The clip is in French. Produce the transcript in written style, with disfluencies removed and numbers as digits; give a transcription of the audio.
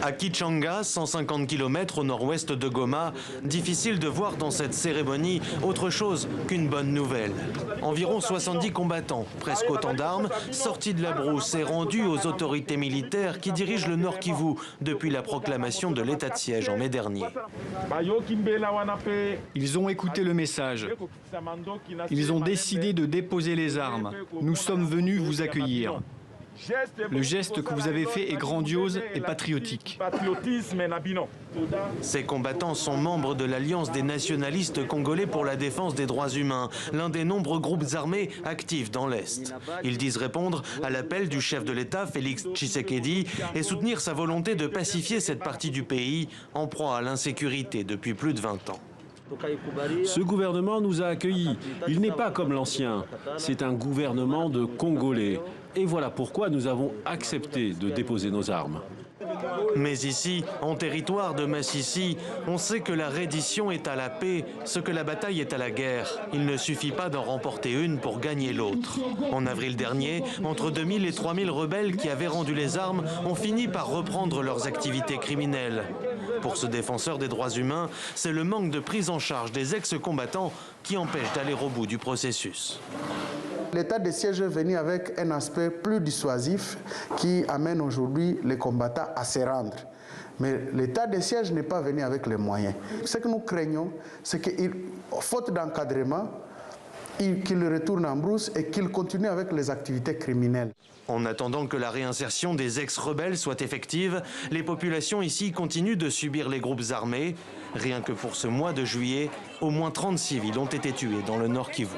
À Kichanga, 150 km au nord-ouest de Goma, difficile de voir dans cette cérémonie autre chose qu'une bonne nouvelle. Environ 70 combattants, presque autant d'armes, sortis de la brousse et rendus aux autorités militaires qui dirigent le Nord Kivu depuis la proclamation de l'état de siège en mai dernier. Ils ont écouté le message. Ils ont décidé de déposer les armes. Nous sommes venus vous accueillir. Le geste que vous avez fait est grandiose et patriotique. Ces combattants sont membres de l'Alliance des nationalistes congolais pour la défense des droits humains, l'un des nombreux groupes armés actifs dans l'Est. Ils disent répondre à l'appel du chef de l'État, Félix Tshisekedi, et soutenir sa volonté de pacifier cette partie du pays en proie à l'insécurité depuis plus de 20 ans. Ce gouvernement nous a accueillis. Il n'est pas comme l'ancien. C'est un gouvernement de Congolais. Et voilà pourquoi nous avons accepté de déposer nos armes. Mais ici, en territoire de Massissi, on sait que la reddition est à la paix, ce que la bataille est à la guerre. Il ne suffit pas d'en remporter une pour gagner l'autre. En avril dernier, entre 2000 et 3000 rebelles qui avaient rendu les armes ont fini par reprendre leurs activités criminelles. Pour ce défenseur des droits humains, c'est le manque de prise en charge des ex-combattants qui empêche d'aller au bout du processus. L'état de siège est venu avec un aspect plus dissuasif qui amène aujourd'hui les combattants à se rendre. Mais l'état de siège n'est pas venu avec les moyens. Ce que nous craignons, c'est qu'il, faute d'encadrement, qu'ils retournent en brousse et qu'ils continuent avec les activités criminelles. En attendant que la réinsertion des ex-rebelles soit effective, les populations ici continuent de subir les groupes armés. Rien que pour ce mois de juillet, au moins 30 civils ont été tués dans le Nord Kivu.